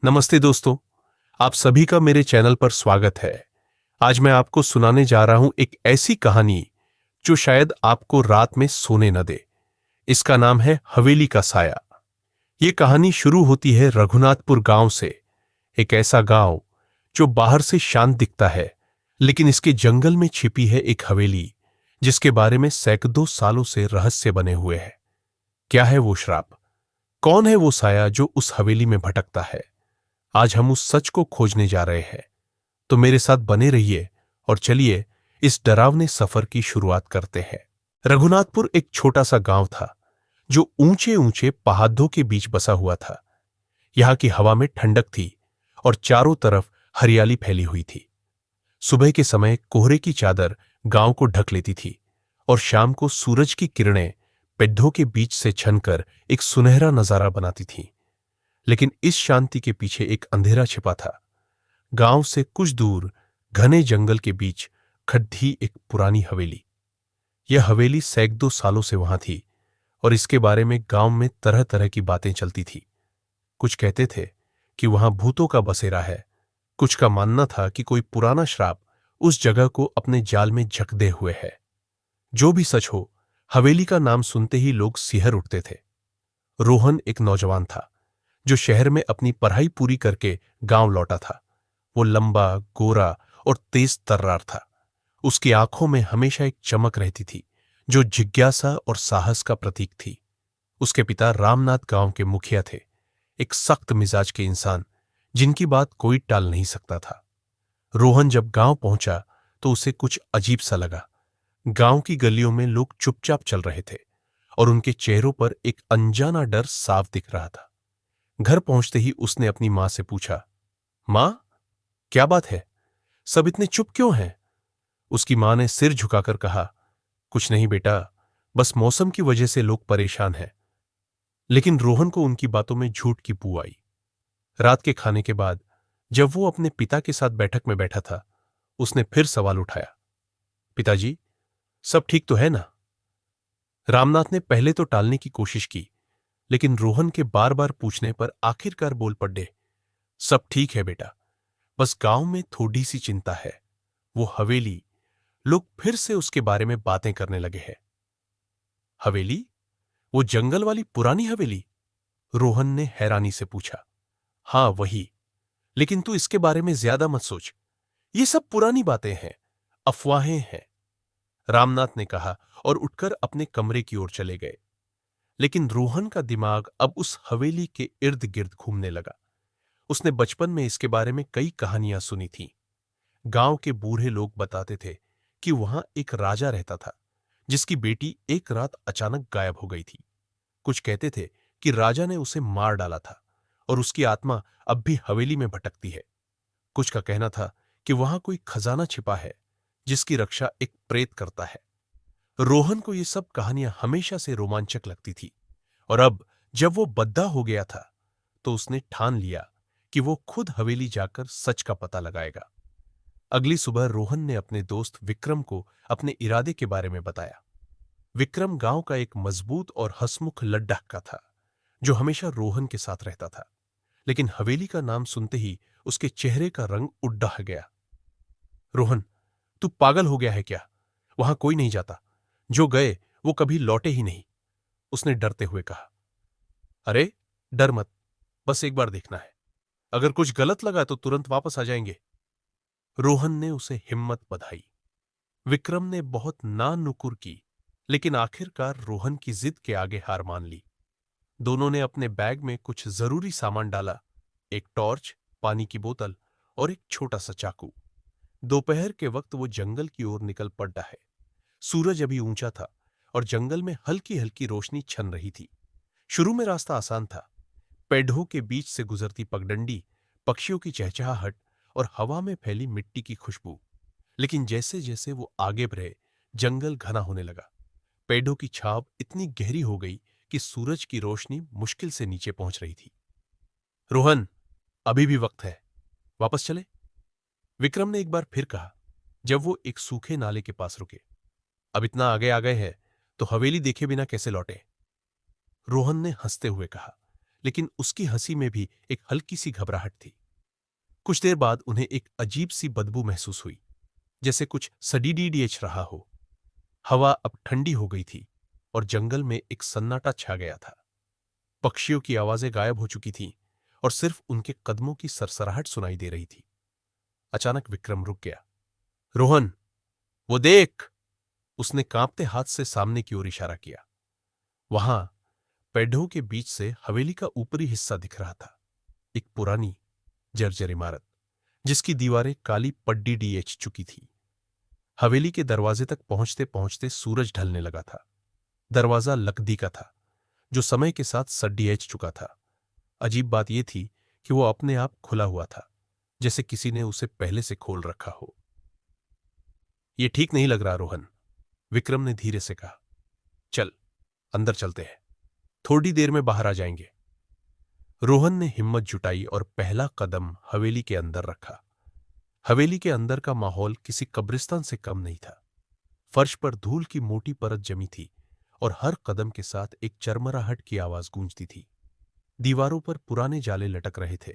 नमस्ते दोस्तों, आप सभी का मेरे चैनल पर स्वागत है। आज मैं आपको सुनाने जा रहा हूं एक ऐसी कहानी जो शायद आपको रात में सोने न दे। इसका नाम है हवेली का साया। ये कहानी शुरू होती है रघुनाथपुर गांव से। एक ऐसा गांव जो बाहर से शांत दिखता है, लेकिन इसके जंगल में छिपी है एक हवेली जिसके बारे में सैकड़ों सालों से रहस्य बने हुए हैं। क्या है वो श्राप? कौन है वो साया जो उस हवेली में भटकता है? आज हम उस सच को खोजने जा रहे हैं। तो मेरे साथ बने रहिए और चलिए इस डरावने सफर की शुरुआत करते हैं। रघुनाथपुर एक छोटा सा गांव था जो ऊंचे ऊंचे पहाड़ों के बीच बसा हुआ था। यहां की हवा में ठंडक थी और चारों तरफ हरियाली फैली हुई थी। सुबह के समय कोहरे की चादर गांव को ढक लेती थी और शाम को सूरज की किरणें पेड़ों के बीच से छनकर एक सुनहरा नजारा बनाती थीं। लेकिन इस शांति के पीछे एक अंधेरा छिपा था। गांव से कुछ दूर घने जंगल के बीच खड़ी एक पुरानी हवेली। यह हवेली सैकड़ों सालों से वहां थी और इसके बारे में गांव में तरह तरह की बातें चलती थी। कुछ कहते थे कि वहां भूतों का बसेरा है। कुछ का मानना था कि कोई पुराना श्राप उस जगह को अपने जाल में झकदे हुए है। जो भी सच हो, हवेली का नाम सुनते ही लोग सिहर उठते थे। रोहन एक नौजवान था जो शहर में अपनी पढ़ाई पूरी करके गांव लौटा था। वो लंबा, गोरा और तेज तर्रार था। उसकी आंखों में हमेशा एक चमक रहती थी जो जिज्ञासा और साहस का प्रतीक थी। उसके पिता रामनाथ गांव के मुखिया थे, एक सख्त मिजाज के इंसान जिनकी बात कोई टाल नहीं सकता था। रोहन जब गांव पहुंचा तो उसे कुछ अजीब सा लगा। गांव की गलियों में लोग चुपचाप चल रहे थे और उनके चेहरों पर एक अनजाना डर साफ दिख रहा था। घर पहुंचते ही उसने अपनी मां से पूछा, मां, क्या बात है? सब इतने चुप क्यों हैं? उसकी मां ने सिर झुकाकर कहा, कुछ नहीं बेटा, बस मौसम की वजह से लोग परेशान हैं। लेकिन रोहन को उनकी बातों में झूठ की बू आई। रात के खाने के बाद जब वो अपने पिता के साथ बैठक में बैठा था, उसने फिर सवाल उठाया, पिताजी, सब ठीक तो है ना? रामनाथ ने पहले तो टालने की कोशिश की, लेकिन रोहन के बार बार पूछने पर आखिरकार बोल पड़े, सब ठीक है बेटा, बस गांव में थोड़ी सी चिंता है। वो हवेली, लोग फिर से उसके बारे में बातें करने लगे हैं। हवेली? वो जंगल वाली पुरानी हवेली? रोहन ने हैरानी से पूछा। हां वही, लेकिन तू इसके बारे में ज्यादा मत सोच। ये सब पुरानी बातें हैं, अफवाहें हैं, रामनाथ ने कहा और उठकर अपने कमरे की ओर चले गए। लेकिन रोहन का दिमाग अब उस हवेली के इर्द गिर्द घूमने लगा। उसने बचपन में इसके बारे में कई कहानियां सुनी थीं। गांव के बूढ़े लोग बताते थे कि वहां एक राजा रहता था जिसकी बेटी एक रात अचानक गायब हो गई थी। कुछ कहते थे कि राजा ने उसे मार डाला था और उसकी आत्मा अब भी हवेली में भटकती है। कुछ का कहना था कि वहां कोई खजाना छिपा है जिसकी रक्षा एक प्रेत करता है। रोहन को ये सब कहानियां हमेशा से रोमांचक लगती थी और अब जब वो बद्दा हो गया था तो उसने ठान लिया कि वो खुद हवेली जाकर सच का पता लगाएगा। अगली सुबह रोहन ने अपने दोस्त विक्रम को अपने इरादे के बारे में बताया। विक्रम गांव का एक मजबूत और हंसमुख लड्ढा था जो हमेशा रोहन के साथ रहता था। लेकिन हवेली का नाम सुनते ही उसके चेहरे का रंग उड़ गया। रोहन, तू पागल हो गया है क्या? वहां कोई नहीं जाता। जो गए वो कभी लौटे ही नहीं, उसने डरते हुए कहा। अरे डर मत, बस एक बार देखना है। अगर कुछ गलत लगा तो तुरंत वापस आ जाएंगे। रोहन ने उसे हिम्मत बधाई। विक्रम ने बहुत ना नुकुर की, लेकिन आखिरकार रोहन की जिद के आगे हार मान ली। दोनों ने अपने बैग में कुछ जरूरी सामान डाला, एक टॉर्च, पानी की बोतल और एक छोटा सा चाकू। दोपहर के वक्त वो जंगल की ओर निकल पड़ा है। सूरज अभी ऊंचा था और जंगल में हल्की हल्की रोशनी छन रही थी। शुरू में रास्ता आसान था। पेड़ों के बीच से गुजरती पगडंडी, पक्षियों की चहचहाहट और हवा में फैली मिट्टी की खुशबू। लेकिन जैसे जैसे वो आगे बढ़े, जंगल घना होने लगा। पेड़ों की छाव इतनी गहरी हो गई कि सूरज की रोशनी मुश्किल से नीचे पहुंच रही थी। रोहन, अभी भी वक्त है, वापस चले? विक्रम ने एक बार फिर कहा जब वो एक सूखे नाले के पास रुके। अब इतना आगे आ गए हैं तो हवेली देखे बिना कैसे लौटे? रोहन ने हंसते हुए कहा, लेकिन उसकी हंसी में भी एक हल्की सी घबराहट थी। कुछ देर बाद उन्हें एक अजीब सी बदबू महसूस हुई, जैसे कुछ सडीडीएच रहा हो। हवा अब ठंडी हो गई थी और जंगल में एक सन्नाटा छा गया था। पक्षियों की आवाजें गायब हो चुकी थीं और सिर्फ उनके कदमों की सरसराहट सुनाई दे रही थी। अचानक विक्रम रुक गया। रोहन, वो देख! उसने कांपते हाथ से सामने की ओर इशारा किया। वहां पेड़ों के बीच से हवेली का ऊपरी हिस्सा दिख रहा था। एक पुरानी जर्जर इमारत जिसकी दीवारें काली पड्डी डीएच चुकी थी। हवेली के दरवाजे तक पहुंचते पहुंचते सूरज ढलने लगा था। दरवाजा लकड़ी का था जो समय के साथ सडीएच चुका था। अजीब बात यह थी कि वो अपने आप खुला हुआ था, जैसे किसी ने उसे पहले से खोल रखा हो। यह ठीक नहीं लग रहा रोहन, विक्रम ने धीरे से कहा। चल अंदर चलते हैं, थोड़ी देर में बाहर आ जाएंगे। रोहन ने हिम्मत जुटाई और पहला कदम हवेली के अंदर रखा। हवेली के अंदर का माहौल किसी कब्रिस्तान से कम नहीं था। फर्श पर धूल की मोटी परत जमी थी और हर कदम के साथ एक चरमराहट की आवाज गूंजती थी। दीवारों पर पुराने जाले लटक रहे थे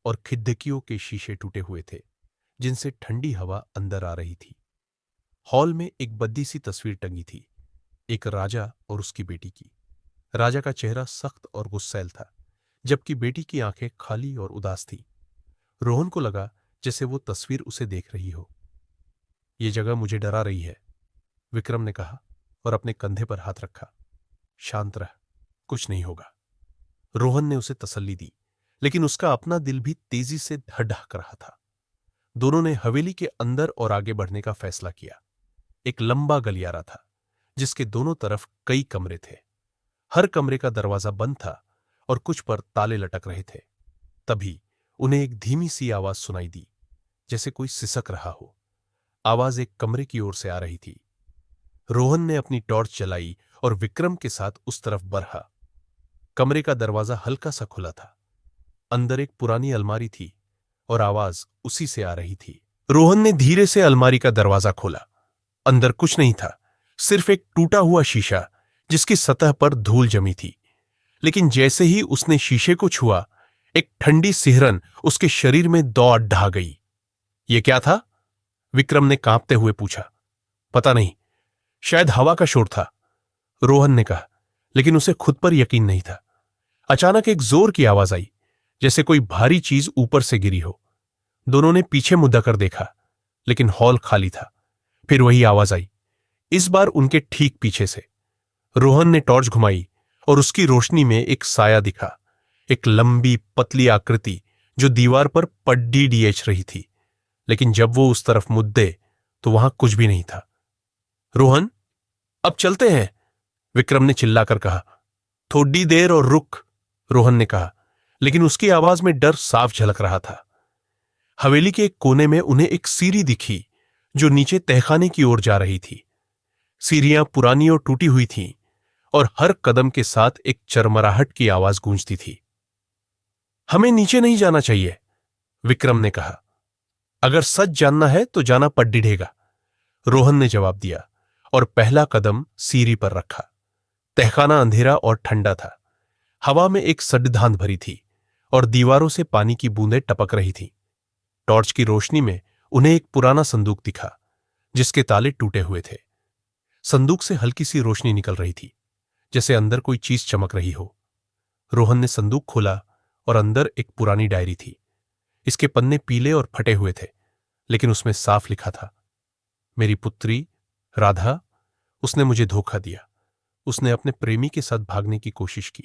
और खिड़कियों के शीशे टूटे हुए थे, जिनसे ठंडी हवा अंदर आ रही थी। हॉल में एक बद्दी सी तस्वीर टंगी थी, एक राजा और उसकी बेटी की। राजा का चेहरा सख्त और गुस्सैल था, जबकि बेटी की आंखें खाली और उदास थीं। रोहन को लगा जैसे वो तस्वीर उसे देख रही हो। ये जगह मुझे डरा रही है, विक्रम ने कहा और अपने कंधे पर हाथ रखा। शांत रह, कुछ नहीं होगा। रोहन ने उसे तसल्ली दी, लेकिन उसका अपना दिल भी तेजी से धड़क रहा था। दोनों ने हवेली के अंदर और आगे बढ़ने का फैसला किया। एक लंबा गलियारा था जिसके दोनों तरफ कई कमरे थे। हर कमरे का दरवाजा बंद था और कुछ पर ताले लटक रहे थे। तभी उन्हें एक धीमी सी आवाज सुनाई दी, जैसे कोई सिसक रहा हो। आवाज एक कमरे की ओर से आ रही थी। रोहन ने अपनी टॉर्च जलाई और विक्रम के साथ उस तरफ बढ़ा। कमरे का दरवाजा हल्का सा खुला था। अंदर एक पुरानी अलमारी थी और आवाज उसी से आ रही थी। रोहन ने धीरे से अलमारी का दरवाजा खोला। अंदर कुछ नहीं था, सिर्फ एक टूटा हुआ शीशा जिसकी सतह पर धूल जमी थी। लेकिन जैसे ही उसने शीशे को छुआ, एक ठंडी सिहरन उसके शरीर में दौड़ ढा गई। यह क्या था? विक्रम ने कांपते हुए पूछा। पता नहीं, शायद हवा का शोर था, रोहन ने कहा, लेकिन उसे खुद पर यकीन नहीं था। अचानक एक जोर की आवाज आई, जैसे कोई भारी चीज ऊपर से गिरी हो। दोनों ने पीछे मुद्दा कर देखा, लेकिन हॉल खाली था। फिर वही आवाज आई, इस बार उनके ठीक पीछे से। रोहन ने टॉर्च घुमाई और उसकी रोशनी में एक साया दिखा, एक लंबी पतली आकृति जो दीवार पर पड्डी डीएच रही थी। लेकिन जब वो उस तरफ मुद्दे तो वहां कुछ भी नहीं था। रोहन, अब चलते हैं, विक्रम ने चिल्लाकर कहा। थोड़ी देर और रुक, रोहन ने कहा, लेकिन उसकी आवाज में डर साफ झलक रहा था। हवेली के एक कोने में उन्हें एक सीढ़ी दिखी जो नीचे तहखाने की ओर जा रही थी। सीढ़ियां पुरानी और टूटी हुई थीं और हर कदम के साथ एक चरमराहट की आवाज गूंजती थी। हमें नीचे नहीं जाना चाहिए, विक्रम ने कहा। अगर सच जानना है तो जाना पड्डीढेगा, रोहन ने जवाब दिया और पहला कदम सीढ़ी पर रखा। तहखाना अंधेरा और ठंडा था। हवा में एक सड्ढांध भरी थी और दीवारों से पानी की बूंदें टपक रही थीं। टॉर्च की रोशनी में उन्हें एक पुराना संदूक दिखा जिसके ताले टूटे हुए थे। संदूक से हल्की सी रोशनी निकल रही थी, जैसे अंदर कोई चीज चमक रही हो। रोहन ने संदूक खोला और अंदर एक पुरानी डायरी थी। इसके पन्ने पीले और फटे हुए थे, लेकिन उसमें साफ लिखा था, मेरी पुत्री राधा, उसने मुझे धोखा दिया। उसने अपने प्रेमी के साथ भागने की कोशिश की।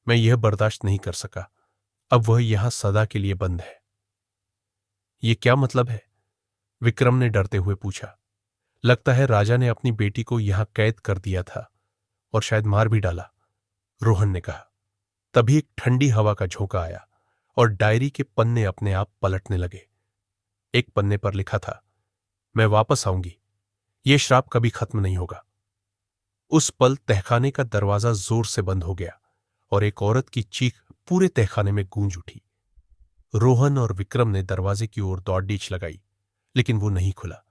मैं यह बर्दाश्त नहीं कर सका। अब वह यहां सदा के लिए बंद है। यह क्या मतलब है? विक्रम ने डरते हुए पूछा। लगता है राजा ने अपनी बेटी को यहां कैद कर दिया था और शायद मार भी डाला, रोहन ने कहा। तभी एक ठंडी हवा का झोंका आया और डायरी के पन्ने अपने आप पलटने लगे। एक पन्ने पर लिखा था, मैं वापस आऊंगी, यह श्राप कभी खत्म नहीं होगा। उस पल तहखाने का दरवाजा जोर से बंद हो गया और एक औरत की चीख पूरे तहखाने में गूंज उठी। रोहन और विक्रम ने दरवाजे की ओर दौड़डीच लगाई, लेकिन वो नहीं खुला।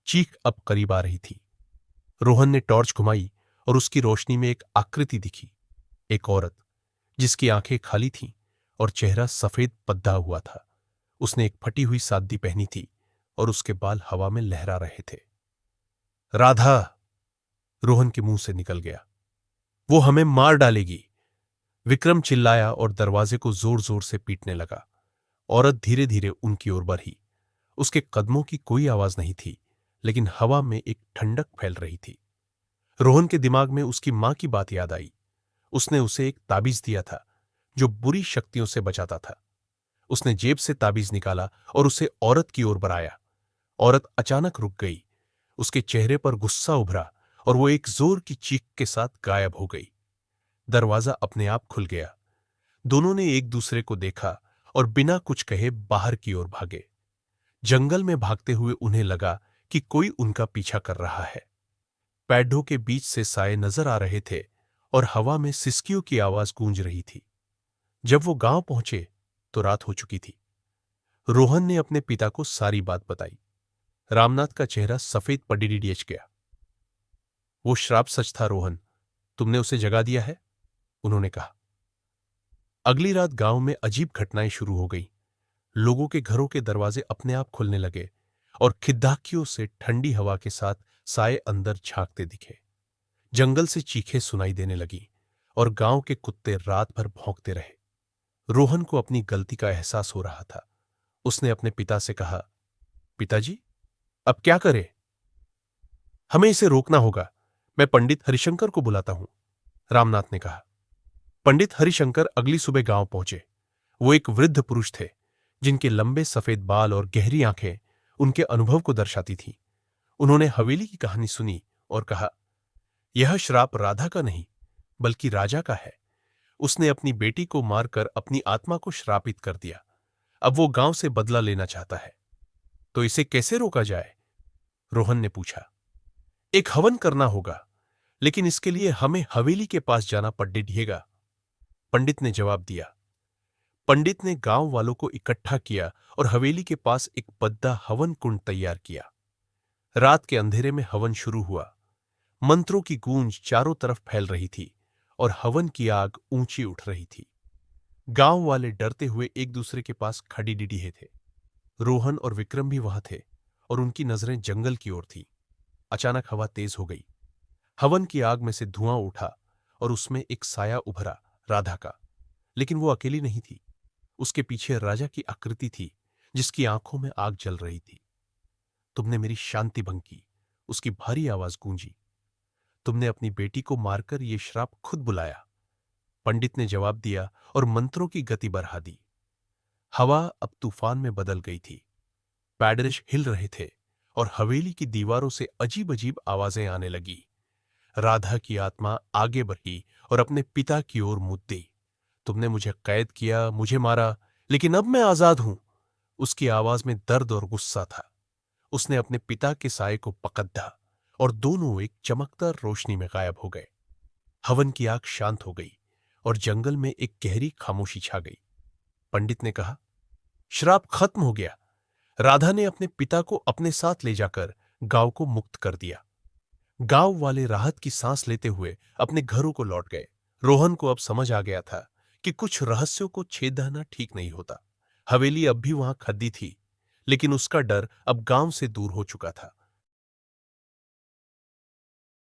चीख अब करीब आ रही थी। रोहन ने टॉर्च घुमाई और उसकी रोशनी में एक आकृति दिखी, एक औरत जिसकी आंखें खाली थीं और चेहरा सफेद पद्दा हुआ था। उसने एक फटी हुई साद्दी पहनी थी और उसके बाल हवा में लहरा रहे थे। राधा! रोहन के मुंह से निकल गया। वो हमें मार डालेगी। विक्रम चिल्लाया और दरवाजे को जोर जोर से पीटने लगा। औरत धीरे धीरे उनकी ओर बढ़ी। उसके कदमों की कोई आवाज नहीं थी, लेकिन हवा में एक ठंडक फैल रही थी। रोहन के दिमाग में उसकी मां की बात याद आई। उसने उसे एक ताबीज दिया था जो बुरी शक्तियों से बचाता था। उसने जेब से ताबीज निकाला और उसे औरत की ओर बढ़ाया। औरत अचानक रुक गई। उसके चेहरे पर गुस्सा उभरा और वो एक जोर की चीख के साथ गायब हो गई। दरवाजा अपने आप खुल गया। दोनों ने एक दूसरे को देखा और बिना कुछ कहे बाहर की ओर भागे। जंगल में भागते हुए उन्हें लगा कि कोई उनका पीछा कर रहा है। पेड़ों के बीच से साए नजर आ रहे थे और हवा में सिसकियों की आवाज गूंज रही थी। जब वो गांव पहुंचे तो रात हो चुकी थी। रोहन ने अपने पिता को सारी बात बताई। रामनाथ का चेहरा सफेद पडीडीएच गया। वो श्राप सच था रोहन, तुमने उसे जगा दिया है, उन्होंने कहा। अगली रात गांव में अजीब घटनाएं शुरू हो गई। लोगों के घरों के दरवाजे अपने आप खुलने लगे और खिद्दाकियों से ठंडी हवा के साथ साए अंदर झांकते दिखे। जंगल से चीखें सुनाई देने लगी और गांव के कुत्ते रात भर भौंकते रहे। रोहन को अपनी गलती का एहसास हो रहा था। उसने अपने पिता से कहा, पिताजी, अब क्या करें? हमें इसे रोकना होगा। मैं पंडित हरिशंकर को बुलाता हूं, रामनाथ ने कहा। पंडित हरिशंकर अगली सुबह गांव पहुंचे। वो एक वृद्ध पुरुष थे जिनके लंबे सफेद बाल और गहरी आंखें उनके अनुभव को दर्शाती थीं। उन्होंने हवेली की कहानी सुनी और कहा, यह श्राप राधा का नहीं बल्कि राजा का है। उसने अपनी बेटी को मारकर अपनी आत्मा को श्रापित कर दिया। अब वो गांव से बदला लेना चाहता है। तो इसे कैसे रोका जाए? रोहन ने पूछा। एक हवन करना होगा, लेकिन इसके लिए हमें हवेली के पास जाना पड़ेगा, पंडित ने जवाब दिया। पंडित ने गांव वालों को इकट्ठा किया और हवेली के पास एक बद्दा हवन कुंड तैयार किया। रात के अंधेरे में हवन शुरू हुआ। मंत्रों की गूंज चारों तरफ फैल रही थी और हवन की आग ऊंची उठ रही थी। गांव वाले डरते हुए एक दूसरे के पास खड़ी डिडीहे थे। रोहन और विक्रम भी वहां थे और उनकी नजरें जंगल की ओर थीं। अचानक हवा तेज हो गई। हवन की आग में से धुआं उठा और उसमें एक साया उभरा, राधा का। लेकिन वो अकेली नहीं थी। उसके पीछे राजा की आकृति थी जिसकी आंखों में आग जल रही थी। तुमने मेरी शांति भंग की, उसकी भारी आवाज गूंजी। तुमने अपनी बेटी को मारकर यह श्राप खुद बुलाया, पंडित ने जवाब दिया और मंत्रों की गति बढ़ा दी। हवा अब तूफान में बदल गई थी। पैडरिश हिल रहे थे और हवेली की दीवारों से अजीब अजीब आवाजें आने लगी। राधा की आत्मा आगे बढ़ी और अपने पिता की ओर मुद्दी। तुमने मुझे कैद किया, मुझे मारा, लेकिन अब मैं आजाद हूं। उसकी आवाज में दर्द और गुस्सा था। उसने अपने पिता के साए को पकड़ा और दोनों एक चमकदार रोशनी में गायब हो गए। हवन की आग शांत हो गई और जंगल में एक गहरी खामोशी छा गई। पंडित ने कहा, श्राप खत्म हो गया। राधा ने अपने पिता को अपने साथ ले जाकर गांव को मुक्त कर दिया। गांव वाले राहत की सांस लेते हुए अपने घरों को लौट गए। रोहन को अब समझ आ गया था कि कुछ रहस्यों को छेदना ठीक नहीं होता। हवेली अब भी वहां खद्दी थी, लेकिन उसका डर अब गांव से दूर हो चुका था।